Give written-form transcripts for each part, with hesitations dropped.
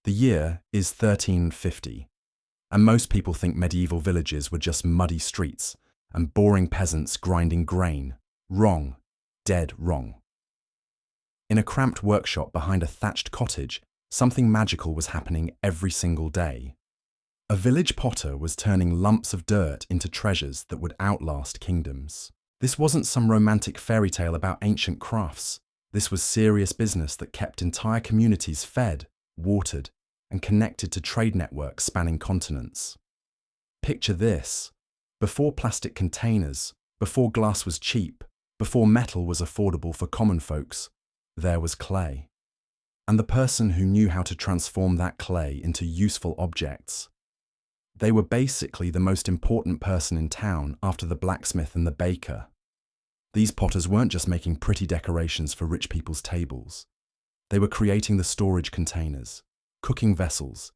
The year is 1350, and most people think medieval villages were just muddy streets and boring peasants grinding grain. Wrong. Dead wrong. In a cramped workshop behind a thatched cottage, something magical was happening every single day. A village potter was turning lumps of dirt into treasures that would outlast kingdoms. This wasn't some romantic fairy tale about ancient crafts. This was serious business that kept entire communities fed, watered, and connected to trade networks spanning continents. Picture this. Before plastic containers, before glass was cheap, before metal was affordable for common folks, there was clay. And the person who knew how to transform that clay into useful objects. They were basically the most important person in town after the blacksmith and the baker. These potters weren't just making pretty decorations for rich people's tables. They were creating the storage containers, cooking vessels,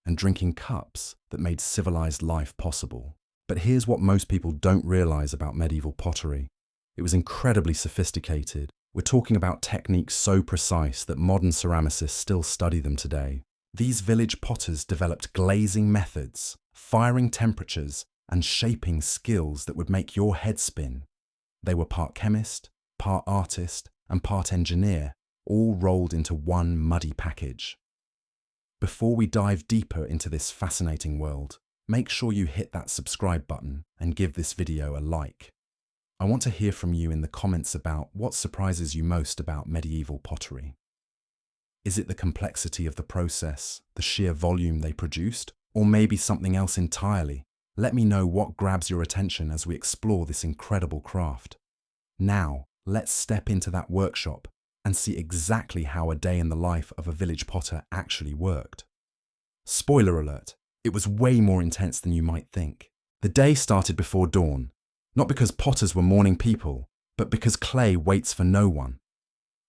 and drinking cups that made civilized life possible. But here's what most people don't realize about medieval pottery. It was incredibly sophisticated. We're talking about techniques so precise that modern ceramicists still study them today. These village potters developed glazing methods, firing temperatures, and shaping skills that would make your head spin. They were part chemist, part artist, and part engineer, all rolled into one muddy package. Before we dive deeper into this fascinating world, make sure you hit that subscribe button and give this video a like. I want to hear from you in the comments about what surprises you most about medieval pottery. Is it the complexity of the process, the sheer volume they produced, or maybe something else entirely? Let me know what grabs your attention as we explore this incredible craft. Now, let's step into that workshop and see exactly how a day in the life of a village potter actually worked. Spoiler alert, it was way more intense than you might think. The day started before dawn, not because potters were morning people, but because clay waits for no one.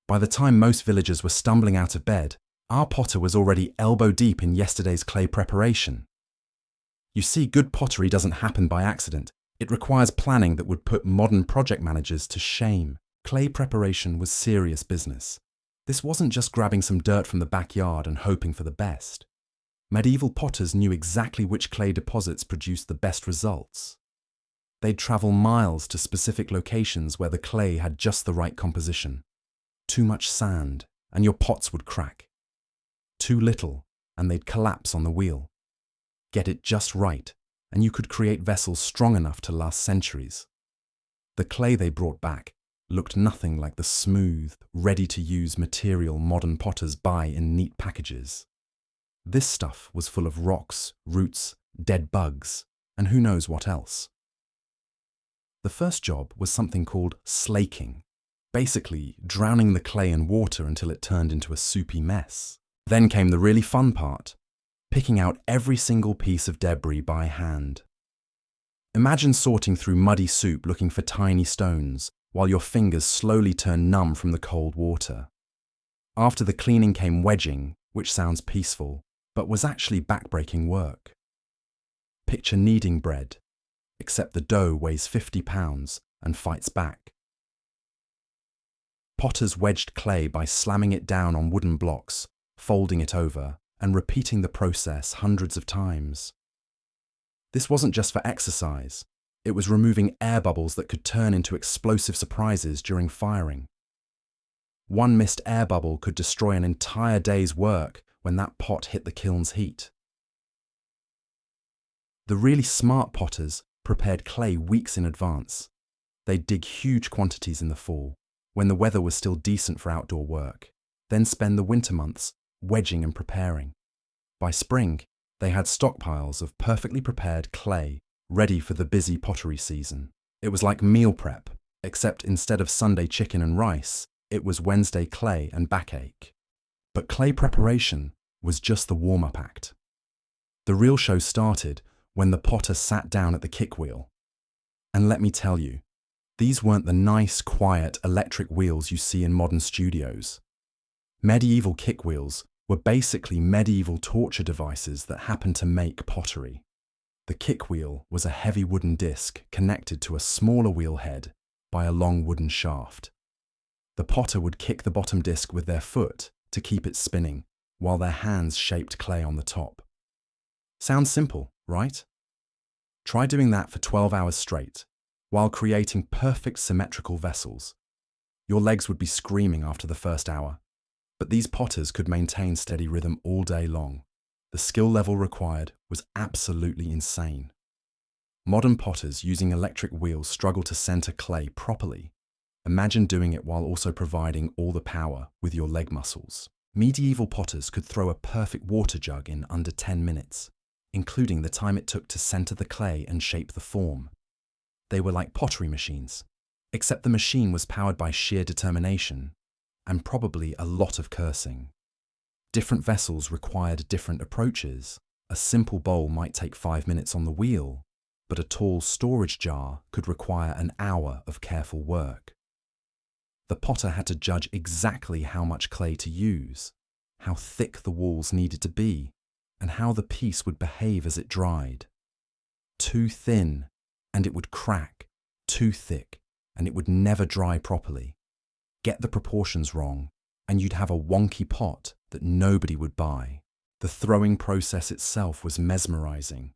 By the time most villagers were stumbling out of bed, our potter was already elbow deep in yesterday's clay preparation. You see, good pottery doesn't happen by accident. It requires planning that would put modern project managers to shame. Clay preparation was serious business. This wasn't just grabbing some dirt from the backyard and hoping for the best. Medieval potters knew exactly which clay deposits produced the best results. They'd travel miles to specific locations where the clay had just the right composition. Too much sand, and your pots would crack. Too little, and they'd collapse on the wheel. Get it just right, and you could create vessels strong enough to last centuries. The clay they brought back looked nothing like the smooth, ready-to-use material modern potters buy in neat packages. This stuff was full of rocks, roots, dead bugs, and who knows what else. The first job was something called slaking, basically drowning the clay in water until it turned into a soupy mess. Then came the really fun part, picking out every single piece of debris by hand. Imagine sorting through muddy soup looking for tiny stones, while your fingers slowly turn numb from the cold water. After the cleaning came wedging, which sounds peaceful, but was actually backbreaking work. Picture kneading bread, except the dough weighs 50 pounds and fights back. Potters wedged clay by slamming it down on wooden blocks, folding it over, and repeating the process hundreds of times. This wasn't just for exercise. It was removing air bubbles that could turn into explosive surprises during firing. One missed air bubble could destroy an entire day's work when that pot hit the kiln's heat. The really smart potters prepared clay weeks in advance. They'd dig huge quantities in the fall, when the weather was still decent for outdoor work, then spend the winter months wedging and preparing. By spring, they had stockpiles of perfectly prepared clay ready for the busy pottery season. It was like meal prep, except instead of Sunday chicken and rice, it was Wednesday clay and backache. But clay preparation was just the warm-up act. The real show started when the potter sat down at the kick wheel. And let me tell you, these weren't the nice, quiet electric wheels you see in modern studios. Medieval kick wheels were basically medieval torture devices that happened to make pottery. The kick wheel was a heavy wooden disc connected to a smaller wheel head by a long wooden shaft. The potter would kick the bottom disc with their foot to keep it spinning, while their hands shaped clay on the top. Sounds simple, right? Try doing that for 12 hours straight, while creating perfect symmetrical vessels. Your legs would be screaming after the first hour, but these potters could maintain steady rhythm all day long. The skill level required was absolutely insane. Modern potters using electric wheels struggle to center clay properly. Imagine doing it while also providing all the power with your leg muscles. Medieval potters could throw a perfect water jug in under 10 minutes, including the time it took to center the clay and shape the form. They were like pottery machines, except the machine was powered by sheer determination and probably a lot of cursing. Different vessels required different approaches. A simple bowl might take 5 minutes on the wheel, but a tall storage jar could require an hour of careful work. The potter had to judge exactly how much clay to use, how thick the walls needed to be, and how the piece would behave as it dried. Too thin, and it would crack. Too thick, and it would never dry properly. Get the proportions wrong, and you'd have a wonky pot that nobody would buy. The throwing process itself was mesmerizing.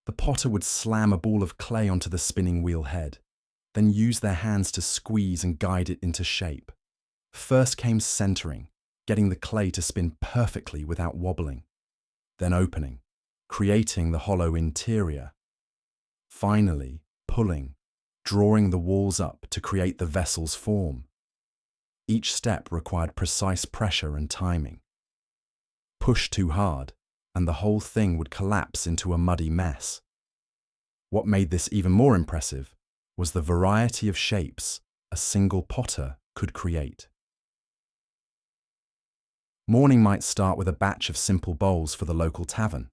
The potter would slam a ball of clay onto the spinning wheel head, then use their hands to squeeze and guide it into shape. First came centering, getting the clay to spin perfectly without wobbling. Then opening, creating the hollow interior. Finally, pulling, drawing the walls up to create the vessel's form. Each step required precise pressure and timing. Push too hard, and the whole thing would collapse into a muddy mess. What made this even more impressive was the variety of shapes a single potter could create. Morning might start with a batch of simple bowls for the local tavern.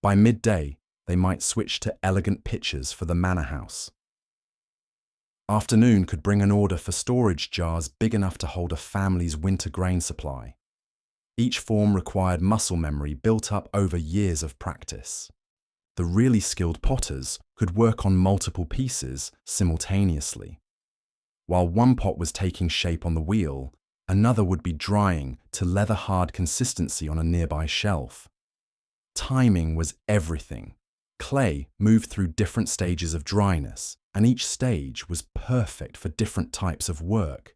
By midday, they might switch to elegant pitchers for the manor house. Afternoon could bring an order for storage jars big enough to hold a family's winter grain supply. Each form required muscle memory built up over years of practice. The really skilled potters could work on multiple pieces simultaneously. While one pot was taking shape on the wheel, another would be drying to leather-hard consistency on a nearby shelf. Timing was everything. Clay moved through different stages of dryness, and each stage was perfect for different types of work.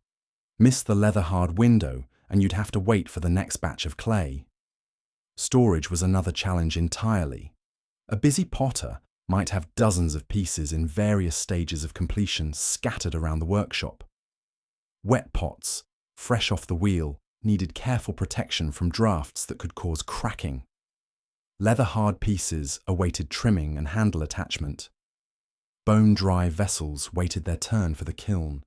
Miss the leather-hard window, and you'd have to wait for the next batch of clay. Storage was another challenge entirely. A busy potter might have dozens of pieces in various stages of completion scattered around the workshop. Wet pots, fresh off the wheel, needed careful protection from drafts that could cause cracking. Leather-hard pieces awaited trimming and handle attachment. Bone-dry vessels waited their turn for the kiln.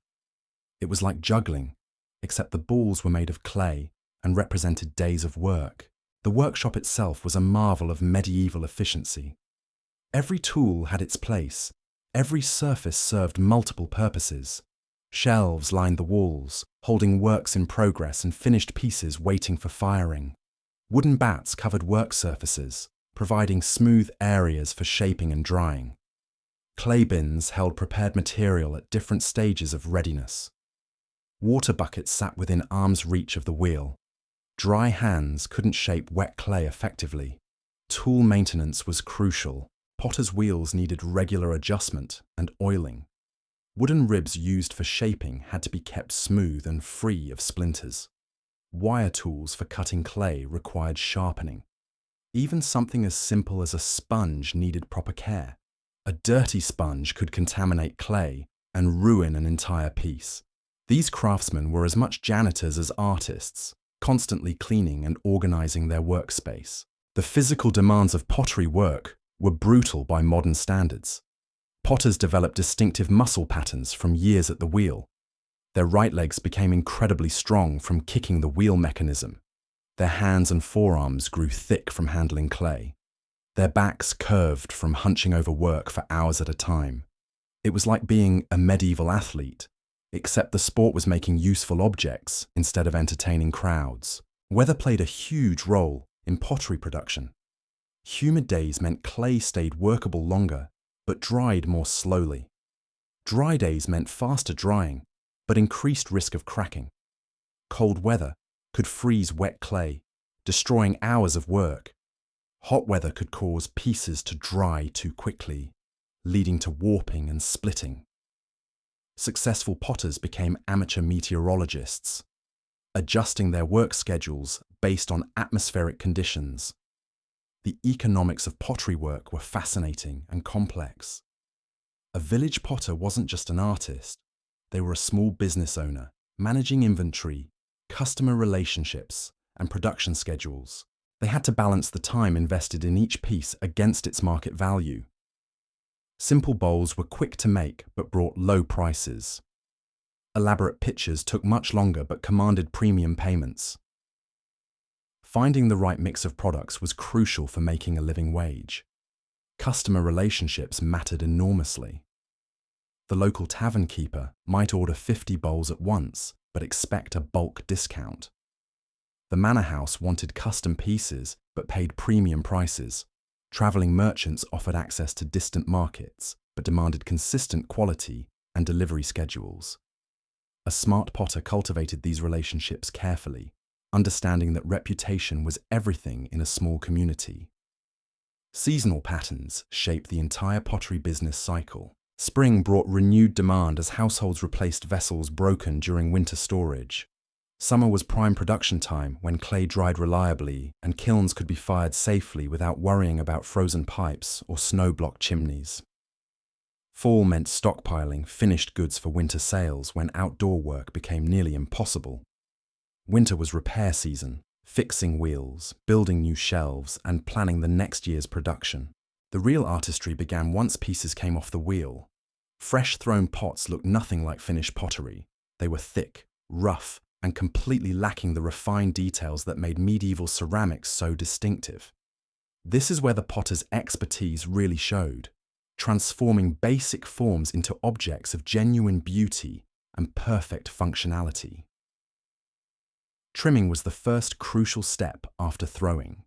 It was like juggling, except the balls were made of clay and represented days of work. The workshop itself was a marvel of medieval efficiency. Every tool had its place. Every surface served multiple purposes. Shelves lined the walls, holding works in progress and finished pieces waiting for firing. Wooden bats covered work surfaces, providing smooth areas for shaping and drying. Clay bins held prepared material at different stages of readiness. Water buckets sat within arm's reach of the wheel. Dry hands couldn't shape wet clay effectively. Tool maintenance was crucial. Potters' wheels needed regular adjustment and oiling. Wooden ribs used for shaping had to be kept smooth and free of splinters. Wire tools for cutting clay required sharpening. Even something as simple as a sponge needed proper care. A dirty sponge could contaminate clay and ruin an entire piece. These craftsmen were as much janitors as artists, constantly cleaning and organizing their workspace. The physical demands of pottery work were brutal by modern standards. Potters developed distinctive muscle patterns from years at the wheel. Their right legs became incredibly strong from kicking the wheel mechanism. Their hands and forearms grew thick from handling clay. Their backs curved from hunching over work for hours at a time. It was like being a medieval athlete, except the sport was making useful objects instead of entertaining crowds. Weather played a huge role in pottery production. Humid days meant clay stayed workable longer, but dried more slowly. Dry days meant faster drying, but increased risk of cracking. Cold weather could freeze wet clay, destroying hours of work. Hot weather could cause pieces to dry too quickly, leading to warping and splitting. Successful potters became amateur meteorologists, adjusting their work schedules based on atmospheric conditions. The economics of pottery work were fascinating and complex. A village potter wasn't just an artist, they were a small business owner, managing inventory, customer relationships, and production schedules. They had to balance the time invested in each piece against its market value. Simple bowls were quick to make but brought low prices. Elaborate pitchers took much longer but commanded premium payments. Finding the right mix of products was crucial for making a living wage. Customer relationships mattered enormously. The local tavern keeper might order 50 bowls at once but expect a bulk discount. The manor house wanted custom pieces but paid premium prices. Traveling merchants offered access to distant markets but demanded consistent quality and delivery schedules. A smart potter cultivated these relationships carefully, understanding that reputation was everything in a small community. Seasonal patterns shaped the entire pottery business cycle. Spring brought renewed demand as households replaced vessels broken during winter storage. Summer was prime production time when clay dried reliably and kilns could be fired safely without worrying about frozen pipes or snow-blocked chimneys. Fall meant stockpiling finished goods for winter sales when outdoor work became nearly impossible. Winter was repair season, fixing wheels, building new shelves, and planning the next year's production. The real artistry began once pieces came off the wheel. Fresh thrown pots looked nothing like finished pottery. They were thick, rough, and completely lacking the refined details that made medieval ceramics so distinctive. This is where the potter's expertise really showed, transforming basic forms into objects of genuine beauty and perfect functionality. Trimming was the first crucial step after throwing.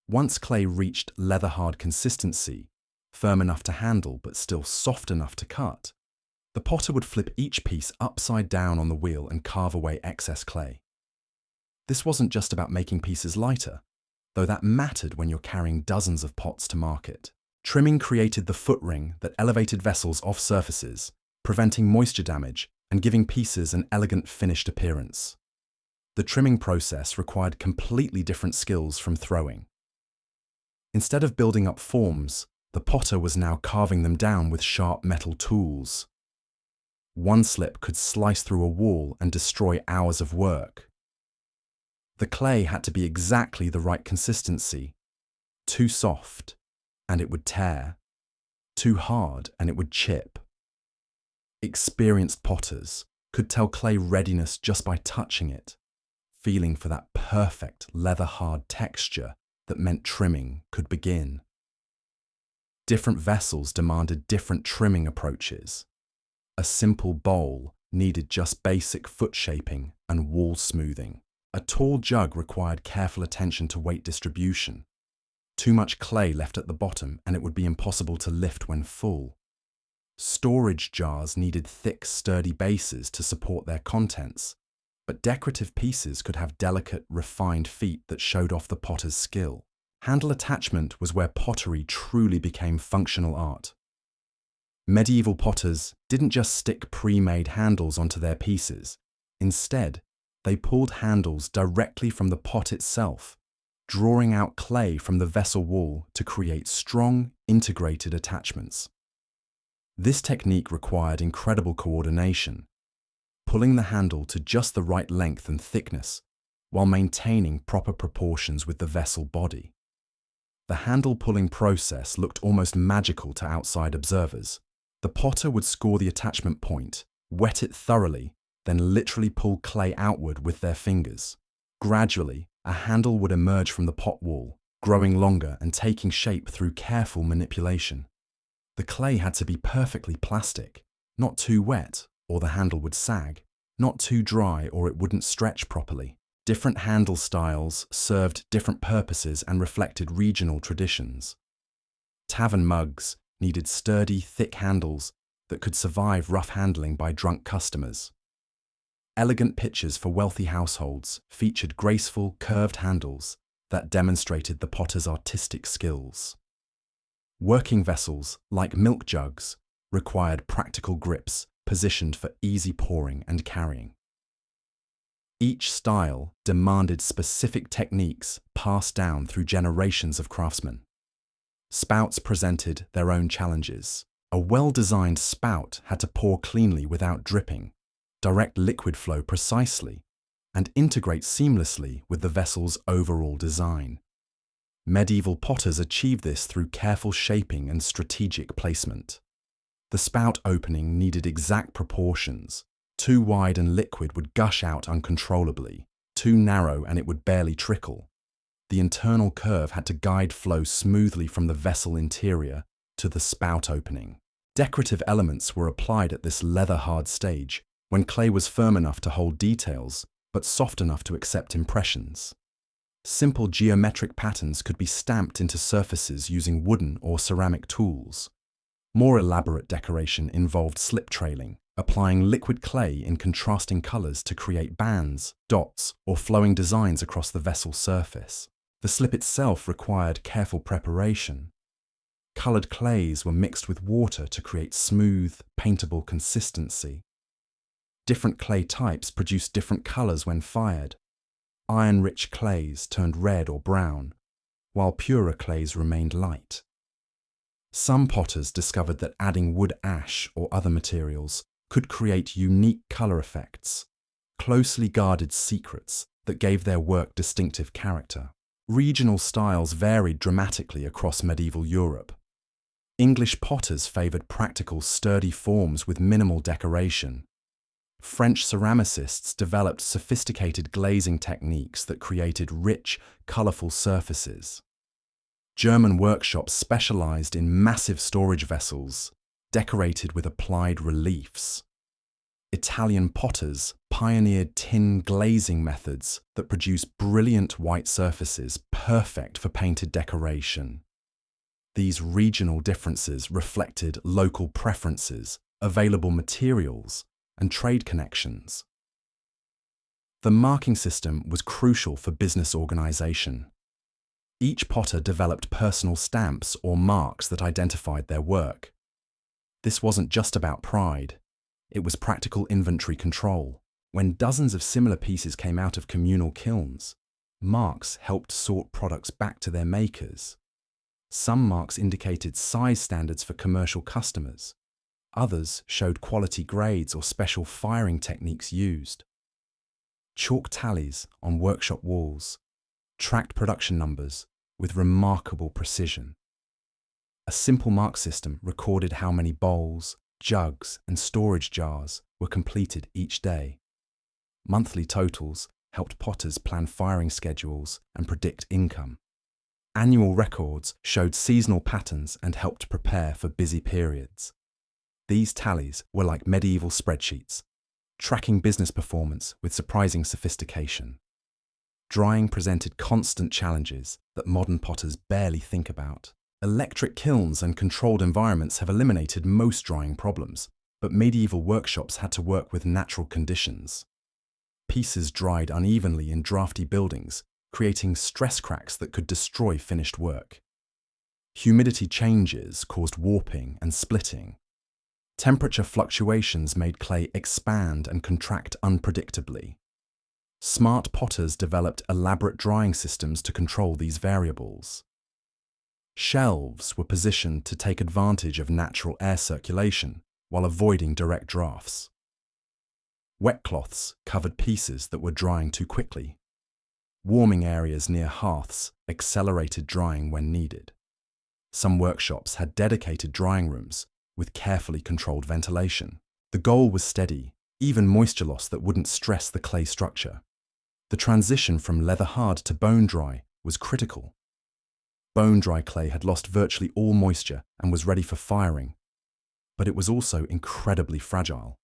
Once clay reached leather-hard consistency, firm enough to handle but still soft enough to cut, the potter would flip each piece upside down on the wheel and carve away excess clay. This wasn't just about making pieces lighter, though that mattered when you're carrying dozens of pots to market. Trimming created the foot ring that elevated vessels off surfaces, preventing moisture damage and giving pieces an elegant finished appearance. The trimming process required completely different skills from throwing. Instead of building up forms, the potter was now carving them down with sharp metal tools. One slip could slice through a wall and destroy hours of work. The clay had to be exactly the right consistency. Too soft, and it would tear. Too hard, and it would chip. Experienced potters could tell clay readiness just by touching it, feeling for that perfect leather-hard texture that meant trimming could begin. Different vessels demanded different trimming approaches. A simple bowl needed just basic foot shaping and wall smoothing. A tall jug required careful attention to weight distribution. Too much clay left at the bottom and it would be impossible to lift when full. Storage jars needed thick, sturdy bases to support their contents, but decorative pieces could have delicate, refined feet that showed off the potter's skill. Handle attachment was where pottery truly became functional art. Medieval potters didn't just stick pre-made handles onto their pieces. Instead, they pulled handles directly from the pot itself, drawing out clay from the vessel wall to create strong, integrated attachments. This technique required incredible coordination, pulling the handle to just the right length and thickness, while maintaining proper proportions with the vessel body. The handle pulling process looked almost magical to outside observers. The potter would score the attachment point, wet it thoroughly, then literally pull clay outward with their fingers. Gradually, a handle would emerge from the pot wall, growing longer and taking shape through careful manipulation. The clay had to be perfectly plastic, not too wet, or the handle would sag, not too dry or it wouldn't stretch properly. Different handle styles served different purposes and reflected regional traditions. Tavern mugs needed sturdy, thick handles that could survive rough handling by drunk customers. Elegant pitchers for wealthy households featured graceful, curved handles that demonstrated the potter's artistic skills. Working vessels, like milk jugs, required practical grips positioned for easy pouring and carrying. Each style demanded specific techniques passed down through generations of craftsmen. Spouts presented their own challenges. A well-designed spout had to pour cleanly without dripping, direct liquid flow precisely, and integrate seamlessly with the vessel's overall design. Medieval potters achieved this through careful shaping and strategic placement. The spout opening needed exact proportions. Too wide and liquid would gush out uncontrollably. Too narrow and it would barely trickle. The internal curve had to guide flow smoothly from the vessel interior to the spout opening. Decorative elements were applied at this leather-hard stage, when clay was firm enough to hold details, but soft enough to accept impressions. Simple geometric patterns could be stamped into surfaces using wooden or ceramic tools. More elaborate decoration involved slip trailing, applying liquid clay in contrasting colors to create bands, dots, or flowing designs across the vessel surface. The slip itself required careful preparation. Colored clays were mixed with water to create smooth, paintable consistency. Different clay types produced different colors when fired. Iron-rich clays turned red or brown, while purer clays remained light. Some potters discovered that adding wood ash or other materials could create unique color effects, closely guarded secrets that gave their work distinctive character. Regional styles varied dramatically across medieval Europe. English potters favored practical, sturdy forms with minimal decoration. French ceramicists developed sophisticated glazing techniques that created rich, colorful surfaces. German workshops specialized in massive storage vessels, decorated with applied reliefs. Italian potters pioneered tin glazing methods that produce brilliant white surfaces perfect for painted decoration. These regional differences reflected local preferences, available materials, and trade connections. The marking system was crucial for business organization. Each potter developed personal stamps or marks that identified their work. This wasn't just about pride. It was practical inventory control. When dozens of similar pieces came out of communal kilns, marks helped sort products back to their makers. Some marks indicated size standards for commercial customers. Others showed quality grades or special firing techniques used. Chalk tallies on workshop walls tracked production numbers with remarkable precision. A simple mark system recorded how many bowls, jugs, and storage jars were completed each day. Monthly totals helped potters plan firing schedules and predict income. Annual records showed seasonal patterns and helped prepare for busy periods. These tallies were like medieval spreadsheets, tracking business performance with surprising sophistication. Drying presented constant challenges that modern potters barely think about. Electric kilns and controlled environments have eliminated most drying problems, but medieval workshops had to work with natural conditions. Pieces dried unevenly in drafty buildings, creating stress cracks that could destroy finished work. Humidity changes caused warping and splitting. Temperature fluctuations made clay expand and contract unpredictably. Smart potters developed elaborate drying systems to control these variables. Shelves were positioned to take advantage of natural air circulation while avoiding direct drafts. Wet cloths covered pieces that were drying too quickly. Warming areas near hearths accelerated drying when needed. Some workshops had dedicated drying rooms with carefully controlled ventilation. The goal was steady, even moisture loss that wouldn't stress the clay structure. The transition from leather hard to bone dry was critical. Bone dry clay had lost virtually all moisture and was ready for firing, but it was also incredibly fragile.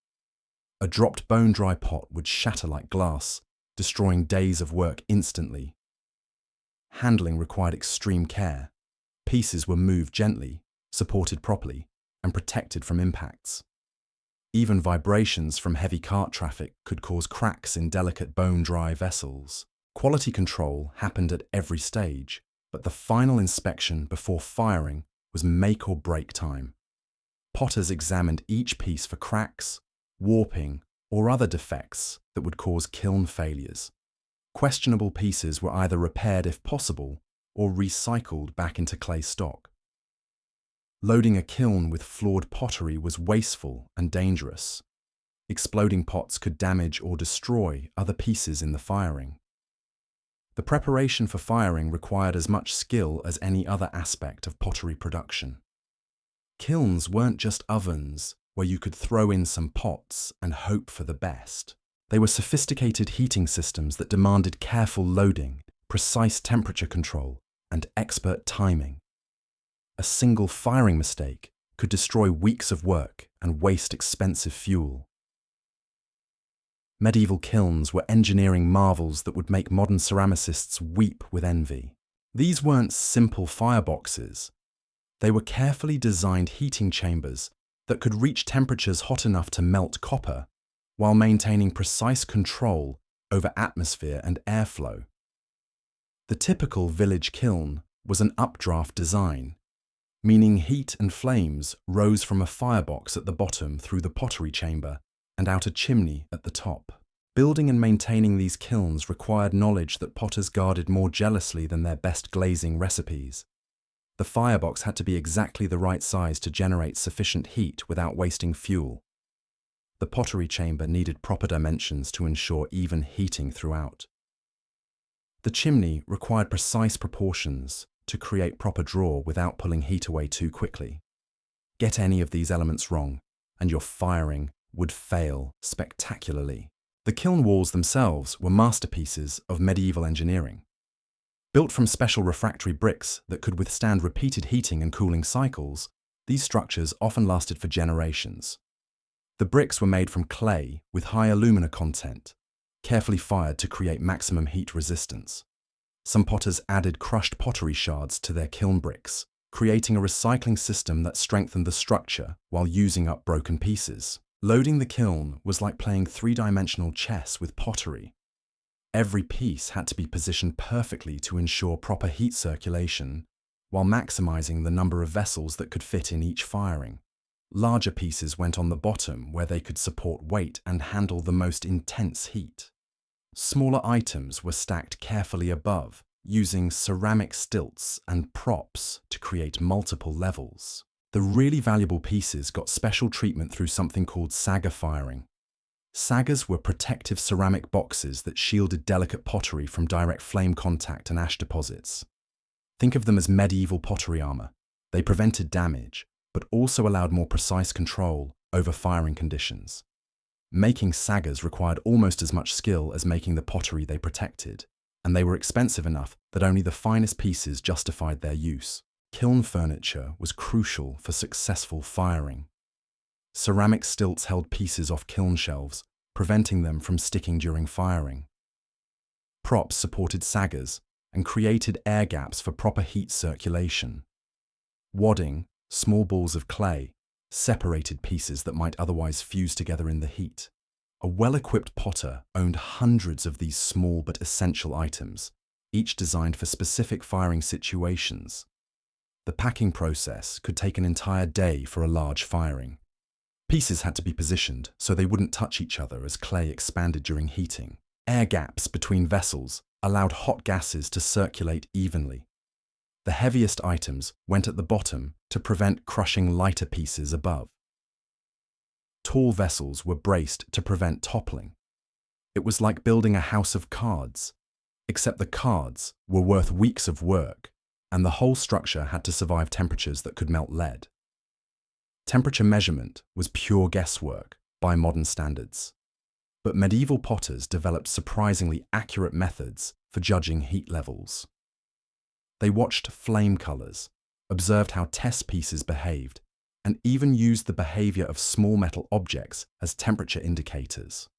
A dropped bone dry pot would shatter like glass, destroying days of work instantly. Handling required extreme care. Pieces were moved gently, supported properly, and protected from impacts. Even vibrations from heavy cart traffic could cause cracks in delicate bone-dry vessels. Quality control happened at every stage, but the final inspection before firing was make or break time. Potters examined each piece for cracks, warping, or other defects that would cause kiln failures. Questionable pieces were either repaired if possible or recycled back into clay stock. Loading a kiln with flawed pottery was wasteful and dangerous. Exploding pots could damage or destroy other pieces in the firing. The preparation for firing required as much skill as any other aspect of pottery production. Kilns weren't just ovens where you could throw in some pots and hope for the best. They were sophisticated heating systems that demanded careful loading, precise temperature control, and expert timing. A single firing mistake could destroy weeks of work and waste expensive fuel. Medieval kilns were engineering marvels that would make modern ceramicists weep with envy. These weren't simple fireboxes. They were carefully designed heating chambers that could reach temperatures hot enough to melt copper while maintaining precise control over atmosphere and airflow. The typical village kiln was an updraft design, meaning heat and flames rose from a firebox at the bottom through the pottery chamber and out a chimney at the top. Building and maintaining these kilns required knowledge that potters guarded more jealously than their best glazing recipes. The firebox had to be exactly the right size to generate sufficient heat without wasting fuel. The pottery chamber needed proper dimensions to ensure even heating throughout. The chimney required precise proportions to create proper draw without pulling heat away too quickly. Get any of these elements wrong, and your firing would fail spectacularly. The kiln walls themselves were masterpieces of medieval engineering. Built from special refractory bricks that could withstand repeated heating and cooling cycles, these structures often lasted for generations. The bricks were made from clay with high alumina content, carefully fired to create maximum heat resistance. Some potters added crushed pottery shards to their kiln bricks, creating a recycling system that strengthened the structure while using up broken pieces. Loading the kiln was like playing three-dimensional chess with pottery. Every piece had to be positioned perfectly to ensure proper heat circulation, while maximizing the number of vessels that could fit in each firing. Larger pieces went on the bottom where they could support weight and handle the most intense heat. Smaller items were stacked carefully above, using ceramic stilts and props to create multiple levels. The really valuable pieces got special treatment through something called sagger firing. Saggers were protective ceramic boxes that shielded delicate pottery from direct flame contact and ash deposits. Think of them as medieval pottery armor. They prevented damage, but also allowed more precise control over firing conditions. Making saggers required almost as much skill as making the pottery they protected, and they were expensive enough that only the finest pieces justified their use. Kiln furniture was crucial for successful firing. Ceramic stilts held pieces off kiln shelves, preventing them from sticking during firing. Props supported saggers and created air gaps for proper heat circulation. Wadding, small balls of clay, separated pieces that might otherwise fuse together in the heat. A well-equipped potter owned hundreds of these small but essential items, each designed for specific firing situations. The packing process could take an entire day for a large firing. Pieces had to be positioned so they wouldn't touch each other as clay expanded during heating. Air gaps between vessels allowed hot gases to circulate evenly. The heaviest items went at the bottom to prevent crushing lighter pieces above. Tall vessels were braced to prevent toppling. It was like building a house of cards, except the cards were worth weeks of work, and the whole structure had to survive temperatures that could melt lead. Temperature measurement was pure guesswork by modern standards, but medieval potters developed surprisingly accurate methods for judging heat levels. They watched flame colors, observed how test pieces behaved, and even used the behavior of small metal objects as temperature indicators.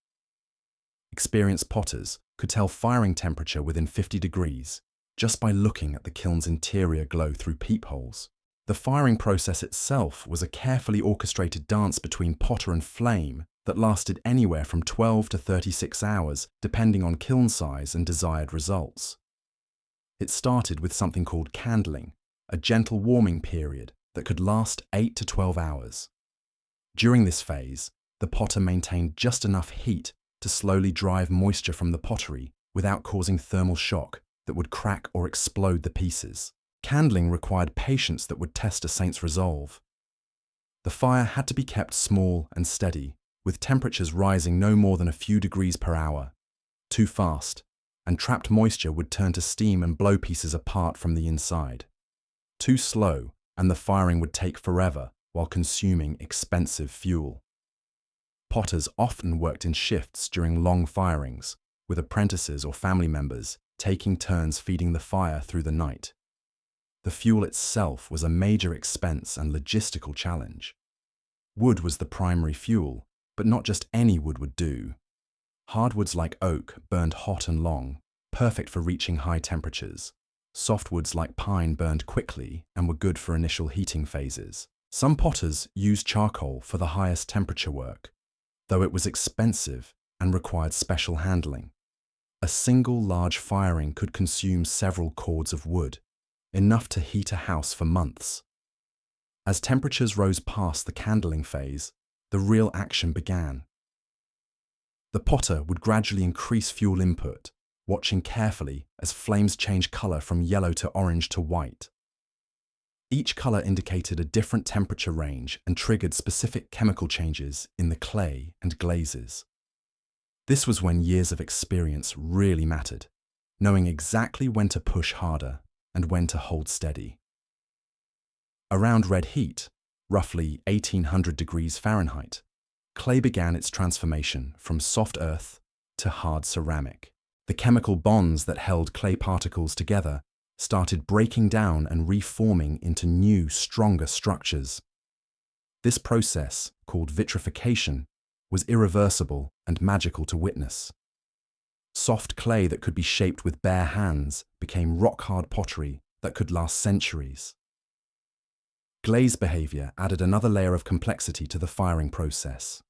Experienced potters could tell firing temperature within 50 degrees just by looking at the kiln's interior glow through peepholes. The firing process itself was a carefully orchestrated dance between potter and flame that lasted anywhere from 12 to 36 hours, depending on kiln size and desired results. It started with something called candling, a gentle warming period that could last 8 to 12 hours. During this phase, the potter maintained just enough heat to slowly drive moisture from the pottery without causing thermal shock that would crack or explode the pieces. Candling required patience that would test a saint's resolve. The fire had to be kept small and steady, with temperatures rising no more than a few degrees per hour. Too fast, and trapped moisture would turn to steam and blow pieces apart from the inside. Too slow, and the firing would take forever while consuming expensive fuel. Potters often worked in shifts during long firings, with apprentices or family members taking turns feeding the fire through the night. The fuel itself was a major expense and logistical challenge. Wood was the primary fuel, but not just any wood would do. Hardwoods like oak burned hot and long, perfect for reaching high temperatures. Softwoods like pine burned quickly and were good for initial heating phases. Some potters used charcoal for the highest temperature work, though it was expensive and required special handling. A single large firing could consume several cords of wood, enough to heat a house for months. As temperatures rose past the candling phase, the real action began. The potter would gradually increase fuel input, watching carefully as flames changed color from yellow to orange to white. Each color indicated a different temperature range and triggered specific chemical changes in the clay and glazes. This was when years of experience really mattered, knowing exactly when to push harder and when to hold steady. Around red heat, roughly 1800 degrees Fahrenheit, clay began its transformation from soft earth to hard ceramic. The chemical bonds that held clay particles together started breaking down and reforming into new, stronger structures. This process, called vitrification, was irreversible and magical to witness. Soft clay that could be shaped with bare hands became rock-hard pottery that could last centuries. Glaze behavior added another layer of complexity to the firing process.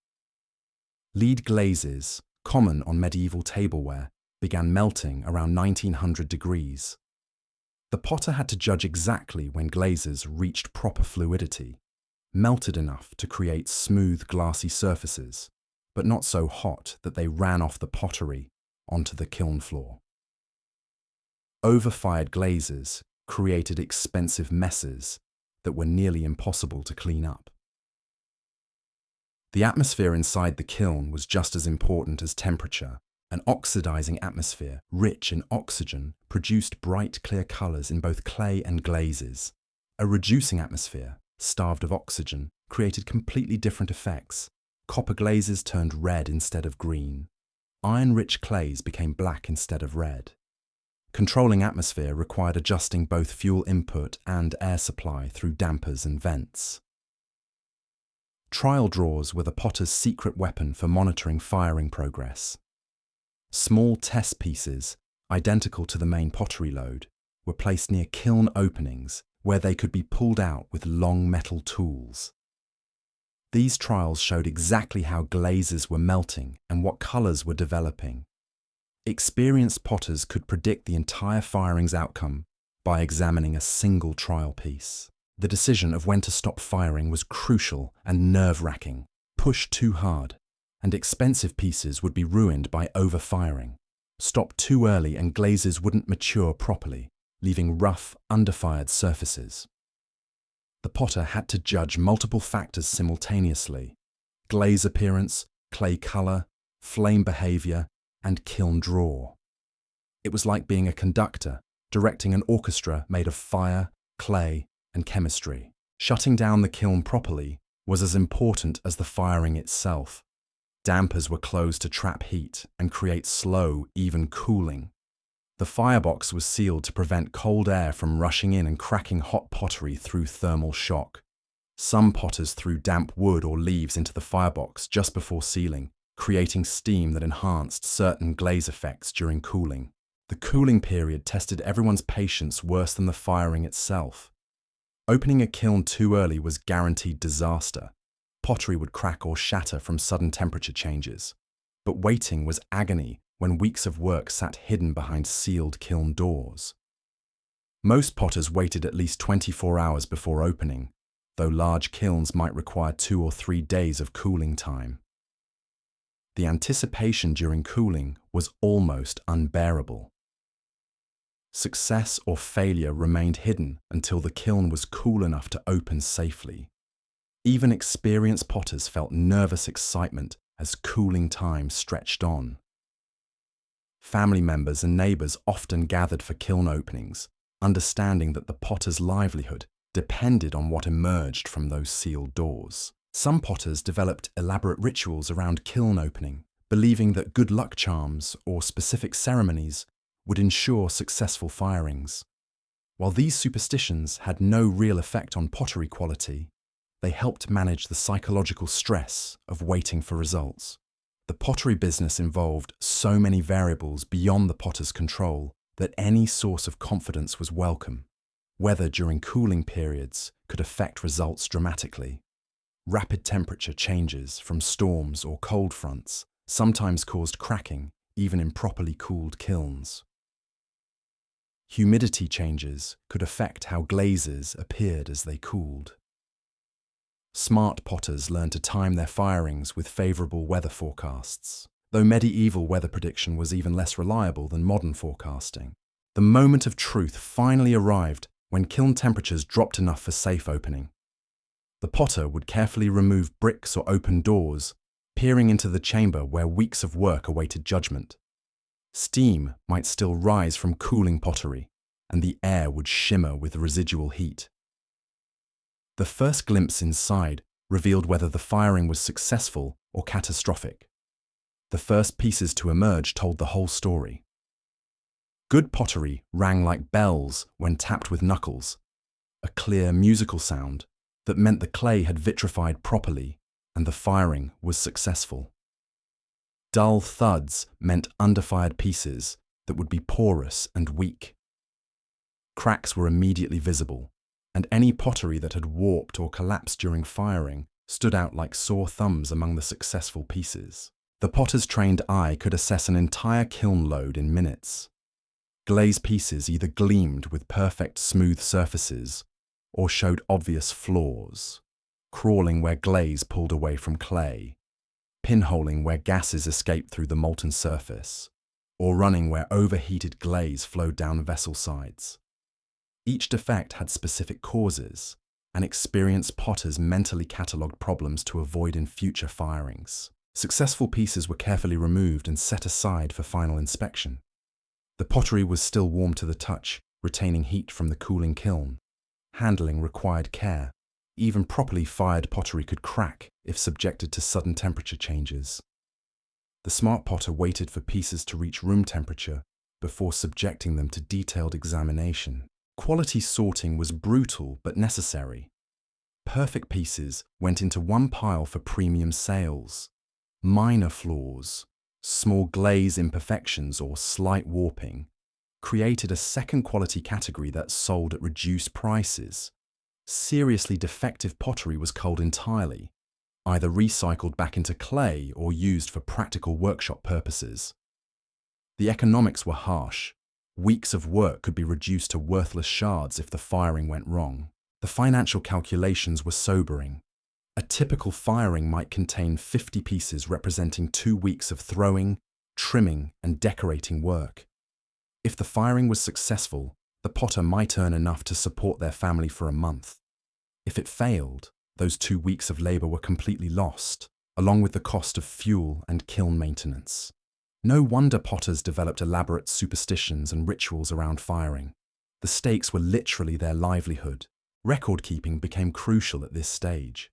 Lead glazes, common on medieval tableware, began melting around 1900 degrees. The potter had to judge exactly when glazes reached proper fluidity, melted enough to create smooth, glassy surfaces, but not so hot that they ran off the pottery onto the kiln floor. Overfired glazes created expensive messes that were nearly impossible to clean up. The atmosphere inside the kiln was just as important as temperature. An oxidizing atmosphere, rich in oxygen, produced bright, clear colors in both clay and glazes. A reducing atmosphere, starved of oxygen, created completely different effects. Copper glazes turned red instead of green. Iron-rich clays became black instead of red. Controlling atmosphere required adjusting both fuel input and air supply through dampers and vents. Trial drawers were the potter's secret weapon for monitoring firing progress. Small test pieces, identical to the main pottery load, were placed near kiln openings where they could be pulled out with long metal tools. These trials showed exactly how glazes were melting and what colors were developing. Experienced potters could predict the entire firing's outcome by examining a single trial piece. The decision of when to stop firing was crucial and nerve-wracking. Push too hard, and expensive pieces would be ruined by overfiring. Stop too early and glazes wouldn't mature properly, leaving rough, underfired surfaces. The potter had to judge multiple factors simultaneously: glaze appearance, clay color, flame behavior, and kiln draw. It was like being a conductor, directing an orchestra made of fire, clay, and chemistry. Shutting down the kiln properly was as important as the firing itself. Dampers were closed to trap heat and create slow, even cooling. The firebox was sealed to prevent cold air from rushing in and cracking hot pottery through thermal shock. Some potters threw damp wood or leaves into the firebox just before sealing, creating steam that enhanced certain glaze effects during cooling. The cooling period tested everyone's patience worse than the firing itself. Opening a kiln too early was guaranteed disaster. Pottery would crack or shatter from sudden temperature changes. But waiting was agony when weeks of work sat hidden behind sealed kiln doors. Most potters waited at least 24 hours before opening, though large kilns might require 2 or 3 days of cooling time. The anticipation during cooling was almost unbearable. Success or failure remained hidden until the kiln was cool enough to open safely. Even experienced potters felt nervous excitement as cooling time stretched on. Family members and neighbors often gathered for kiln openings, understanding that the potter's livelihood depended on what emerged from those sealed doors. Some potters developed elaborate rituals around kiln opening, believing that good luck charms or specific ceremonies would ensure successful firings. While these superstitions had no real effect on pottery quality, they helped manage the psychological stress of waiting for results. The pottery business involved so many variables beyond the potter's control that any source of confidence was welcome. Weather during cooling periods could affect results dramatically. Rapid temperature changes from storms or cold fronts sometimes caused cracking, even in properly cooled kilns. Humidity changes could affect how glazes appeared as they cooled. Smart potters learned to time their firings with favourable weather forecasts, though medieval weather prediction was even less reliable than modern forecasting. The moment of truth finally arrived when kiln temperatures dropped enough for safe opening. The potter would carefully remove bricks or open doors, peering into the chamber where weeks of work awaited judgment. Steam might still rise from cooling pottery, and the air would shimmer with residual heat. The first glimpse inside revealed whether the firing was successful or catastrophic. The first pieces to emerge told the whole story. Good pottery rang like bells when tapped with knuckles, a clear musical sound that meant the clay had vitrified properly and the firing was successful. Dull thuds meant underfired pieces that would be porous and weak. Cracks were immediately visible, and any pottery that had warped or collapsed during firing stood out like sore thumbs among the successful pieces. The potter's trained eye could assess an entire kiln load in minutes. Glazed pieces either gleamed with perfect smooth surfaces or showed obvious flaws, crawling where glaze pulled away from clay, pinholing where gases escaped through the molten surface, or running where overheated glaze flowed down vessel sides. Each defect had specific causes, and experienced potters mentally catalogued problems to avoid in future firings. Successful pieces were carefully removed and set aside for final inspection. The pottery was still warm to the touch, retaining heat from the cooling kiln. Handling required care. Even properly fired pottery could crack if subjected to sudden temperature changes. The smart potter waited for pieces to reach room temperature before subjecting them to detailed examination. Quality sorting was brutal but necessary. Perfect pieces went into one pile for premium sales. Minor flaws, small glaze imperfections or slight warping, created a second quality category that sold at reduced prices. Seriously defective pottery was culled entirely, either recycled back into clay or used for practical workshop purposes. The economics were harsh. Weeks of work could be reduced to worthless shards if the firing went wrong. The financial calculations were sobering. A typical firing might contain 50 pieces representing 2 weeks of throwing, trimming, and decorating work. If the firing was successful, the potter might earn enough to support their family for a month. If it failed, those 2 weeks of labor were completely lost, along with the cost of fuel and kiln maintenance. No wonder potters developed elaborate superstitions and rituals around firing. The stakes were literally their livelihood. Record-keeping became crucial at this stage.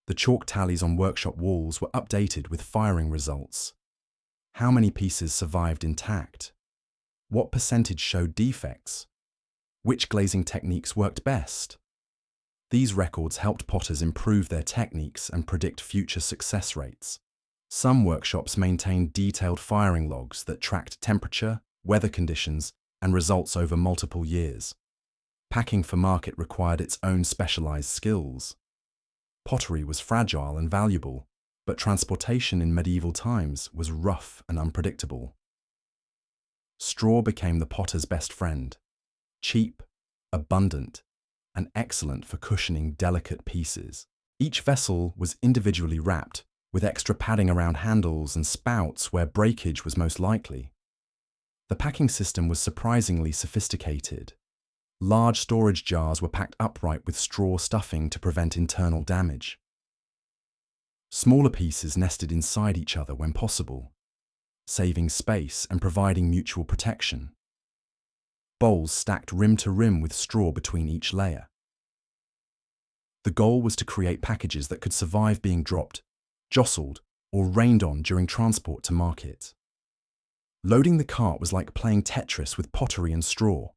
The chalk tallies on workshop walls were updated with firing results. How many pieces survived intact? What percentage showed defects? Which glazing techniques worked best? These records helped potters improve their techniques and predict future success rates. Some workshops maintained detailed firing logs that tracked temperature, weather conditions, and results over multiple years. Packing for market required its own specialized skills. Pottery was fragile and valuable, but transportation in medieval times was rough and unpredictable. Straw became the potter's best friend, cheap, abundant, and excellent for cushioning delicate pieces. Each vessel was individually wrapped, with extra padding around handles and spouts where breakage was most likely. The packing system was surprisingly sophisticated. Large storage jars were packed upright with straw stuffing to prevent internal damage. Smaller pieces nested inside each other when possible, saving space and providing mutual protection. Bowls stacked rim to rim with straw between each layer. The goal was to create packages that could survive being dropped, jostled, or rained on during transport to market. Loading the cart was like playing Tetris with pottery and straw.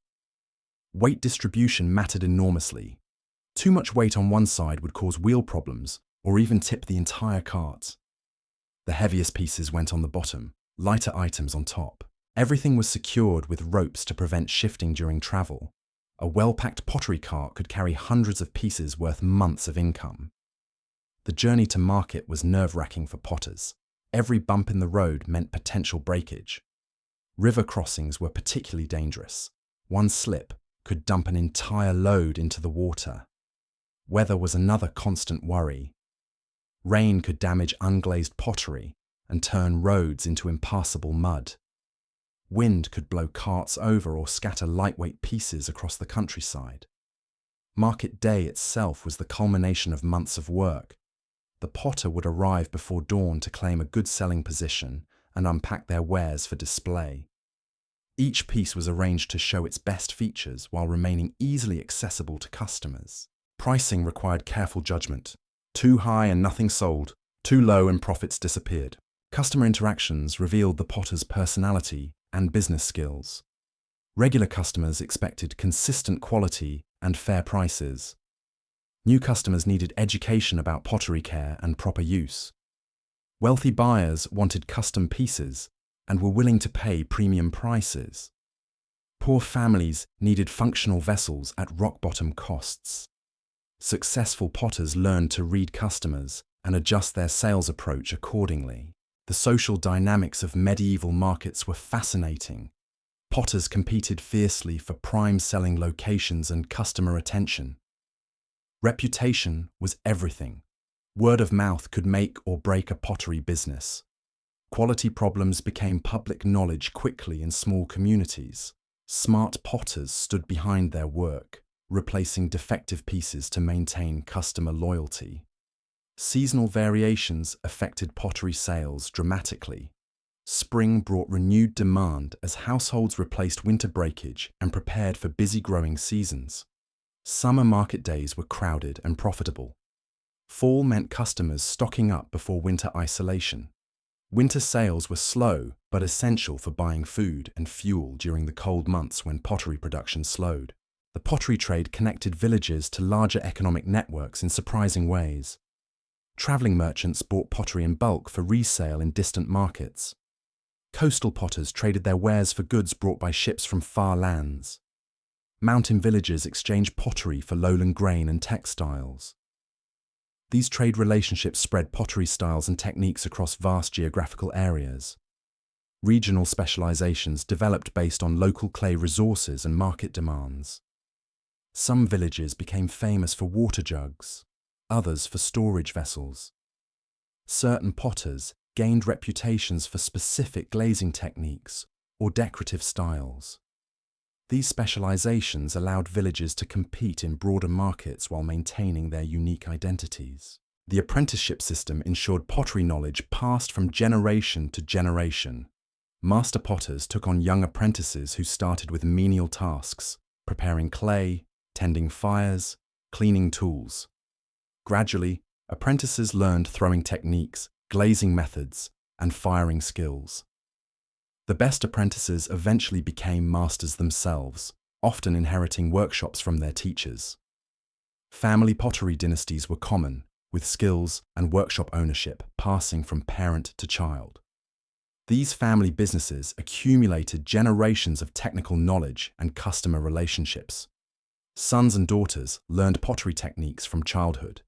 Weight distribution mattered enormously. Too much weight on one side would cause wheel problems or even tip the entire cart. The heaviest pieces went on the bottom, lighter items on top. Everything was secured with ropes to prevent shifting during travel. A well-packed pottery cart could carry hundreds of pieces worth months of income. The journey to market was nerve-wracking for potters. Every bump in the road meant potential breakage. River crossings were particularly dangerous. One slip could dump an entire load into the water. Weather was another constant worry. Rain could damage unglazed pottery and turn roads into impassable mud. Wind could blow carts over or scatter lightweight pieces across the countryside. Market day itself was the culmination of months of work. The potter would arrive before dawn to claim a good selling position and unpack their wares for display. Each piece was arranged to show its best features while remaining easily accessible to customers. Pricing required careful judgment. Too high and nothing sold, too low and profits disappeared. Customer interactions revealed the potter's personality and business skills. Regular customers expected consistent quality and fair prices. New customers needed education about pottery care and proper use. Wealthy buyers wanted custom pieces and were willing to pay premium prices. Poor families needed functional vessels at rock-bottom costs. Successful potters learned to read customers and adjust their sales approach accordingly. The social dynamics of medieval markets were fascinating. Potters competed fiercely for prime-selling locations and customer attention. Reputation was everything. Word of mouth could make or break a pottery business. Quality problems became public knowledge quickly in small communities. Smart potters stood behind their work, replacing defective pieces to maintain customer loyalty. Seasonal variations affected pottery sales dramatically. Spring brought renewed demand as households replaced winter breakage and prepared for busy growing seasons. Summer market days were crowded and profitable. Fall meant customers stocking up before winter isolation. Winter sales were slow but essential for buying food and fuel during the cold months when pottery production slowed. The pottery trade connected villages to larger economic networks in surprising ways. Traveling merchants bought pottery in bulk for resale in distant markets. Coastal potters traded their wares for goods brought by ships from far lands. Mountain villages exchanged pottery for lowland grain and textiles. These trade relationships spread pottery styles and techniques across vast geographical areas. Regional specializations developed based on local clay resources and market demands. Some villages became famous for water jugs, others for storage vessels. Certain potters gained reputations for specific glazing techniques or decorative styles. These specializations allowed villages to compete in broader markets while maintaining their unique identities. The apprenticeship system ensured pottery knowledge passed from generation to generation. Master potters took on young apprentices who started with menial tasks, preparing clay, tending fires, cleaning tools. Gradually, apprentices learned throwing techniques, glazing methods, and firing skills. The best apprentices eventually became masters themselves, often inheriting workshops from their teachers. Family pottery dynasties were common, with skills and workshop ownership passing from parent to child. These family businesses accumulated generations of technical knowledge and customer relationships. Sons and daughters learned pottery techniques from childhood.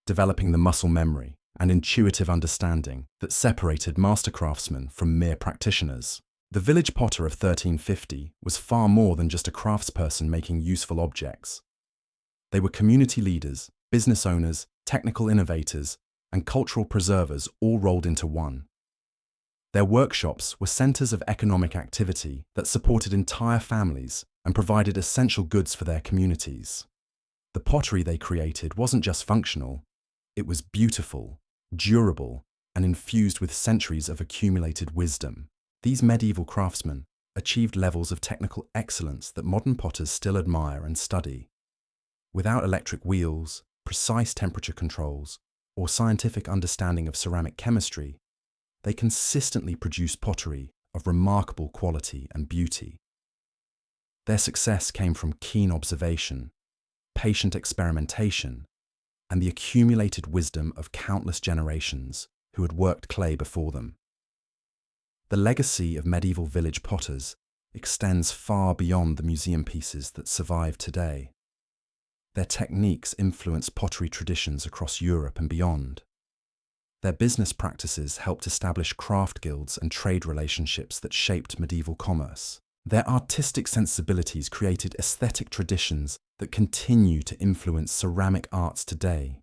developing the muscle memory and intuitive understanding that separated master craftsmen from mere practitioners. The village potter of 1350 was far more than just a craftsperson making useful objects. They were community leaders, business owners, technical innovators, and cultural preservers all rolled into one. Their workshops were centers of economic activity that supported entire families and provided essential goods for their communities. The pottery they created wasn't just functional, it was beautiful, durable, and infused with centuries of accumulated wisdom. These medieval craftsmen achieved levels of technical excellence that modern potters still admire and study. Without electric wheels, precise temperature controls, or scientific understanding of ceramic chemistry, they consistently produced pottery of remarkable quality and beauty. Their success came from keen observation, patient experimentation, and the accumulated wisdom of countless generations who had worked clay before them. The legacy of medieval village potters extends far beyond the museum pieces that survive today. Their techniques influenced pottery traditions across Europe and beyond. Their business practices helped establish craft guilds and trade relationships that shaped medieval commerce. Their artistic sensibilities created aesthetic traditions that continue to influence ceramic arts today.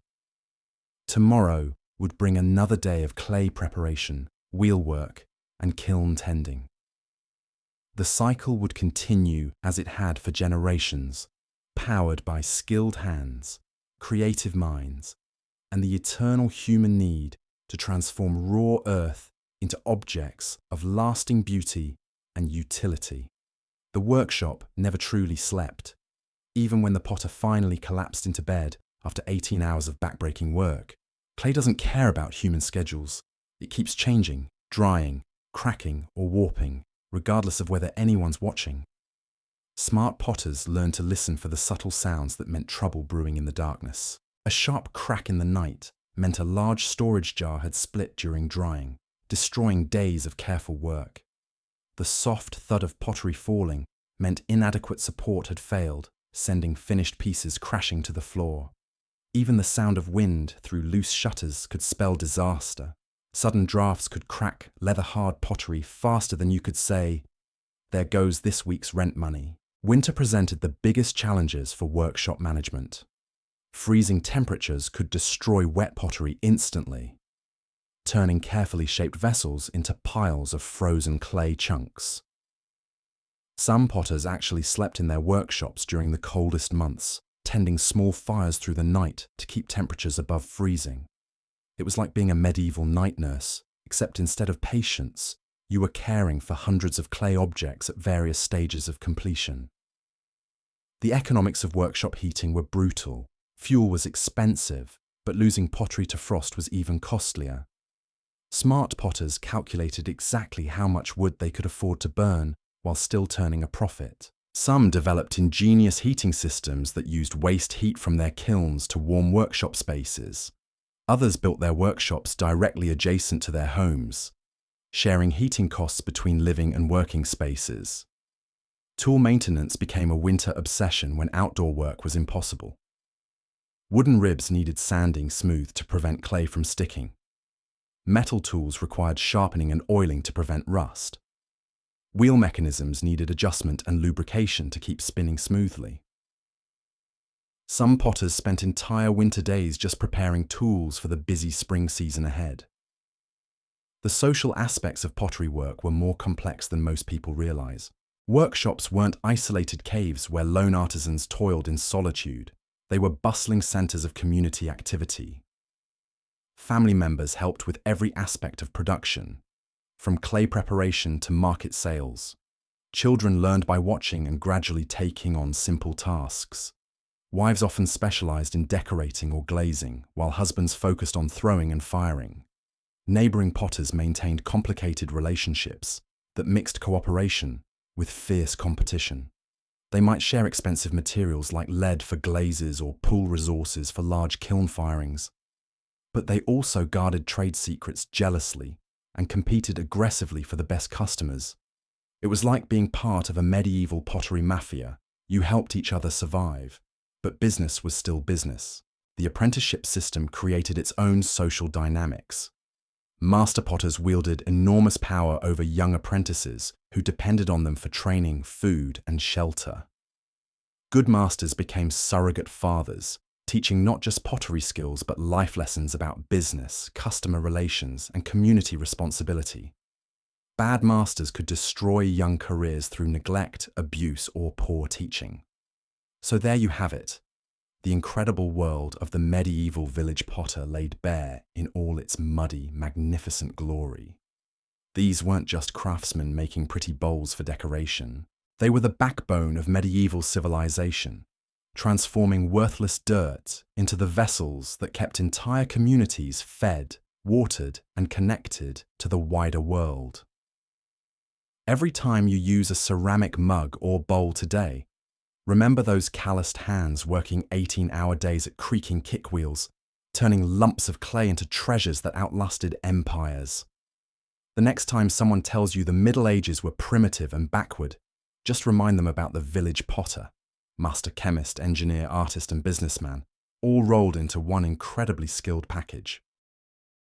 Tomorrow would bring another day of clay preparation, wheelwork, and kiln tending. The cycle would continue as it had for generations, powered by skilled hands, creative minds, and the eternal human need to transform raw earth into objects of lasting beauty and utility. The workshop never truly slept. Even when the potter finally collapsed into bed after 18 hours of backbreaking work, clay doesn't care about human schedules. It keeps changing, drying, cracking, or warping, regardless of whether anyone's watching. Smart potters learned to listen for the subtle sounds that meant trouble brewing in the darkness. A sharp crack in the night meant a large storage jar had split during drying, destroying days of careful work. The soft thud of pottery falling meant inadequate support had failed, sending finished pieces crashing to the floor. Even the sound of wind through loose shutters could spell disaster. Sudden drafts could crack leather-hard pottery faster than you could say, "There goes this week's rent money." Winter presented the biggest challenges for workshop management. Freezing temperatures could destroy wet pottery instantly, turning carefully shaped vessels into piles of frozen clay chunks. Some potters actually slept in their workshops during the coldest months, tending small fires through the night to keep temperatures above freezing. It was like being a medieval night nurse, except instead of patients, you were caring for hundreds of clay objects at various stages of completion. The economics of workshop heating were brutal. Fuel was expensive, but losing pottery to frost was even costlier. Smart potters calculated exactly how much wood they could afford to burn while still turning a profit. Some developed ingenious heating systems that used waste heat from their kilns to warm workshop spaces. Others built their workshops directly adjacent to their homes, sharing heating costs between living and working spaces. Tool maintenance became a winter obsession when outdoor work was impossible. Wooden ribs needed sanding smooth to prevent clay from sticking. Metal tools required sharpening and oiling to prevent rust. Wheel mechanisms needed adjustment and lubrication to keep spinning smoothly. Some potters spent entire winter days just preparing tools for the busy spring season ahead. The social aspects of pottery work were more complex than most people realize. Workshops weren't isolated caves where lone artisans toiled in solitude. They were bustling centers of community activity. Family members helped with every aspect of production, from clay preparation to market sales. Children learned by watching and gradually taking on simple tasks. Wives often specialized in decorating or glazing, while husbands focused on throwing and firing. Neighboring potters maintained complicated relationships that mixed cooperation with fierce competition. They might share expensive materials like lead for glazes or pool resources for large kiln firings. But they also guarded trade secrets jealously and competed aggressively for the best customers. It was like being part of a medieval pottery mafia. You helped each other survive, but business was still business. The apprenticeship system created its own social dynamics. Master potters wielded enormous power over young apprentices who depended on them for training, food, and shelter. Good masters became surrogate fathers, teaching not just pottery skills but life lessons about business, customer relations, and community responsibility. Bad masters could destroy young careers through neglect, abuse, or poor teaching. So there you have it, the incredible world of the medieval village potter laid bare in all its muddy, magnificent glory. These weren't just craftsmen making pretty bowls for decoration. They were the backbone of medieval civilization, transforming worthless dirt into the vessels that kept entire communities fed, watered, and connected to the wider world. Every time you use a ceramic mug or bowl today, remember those calloused hands working 18-hour days at creaking kickwheels, turning lumps of clay into treasures that outlasted empires. The next time someone tells you the Middle Ages were primitive and backward, just remind them about the village potter, master chemist, engineer, artist, and businessman, all rolled into one incredibly skilled package.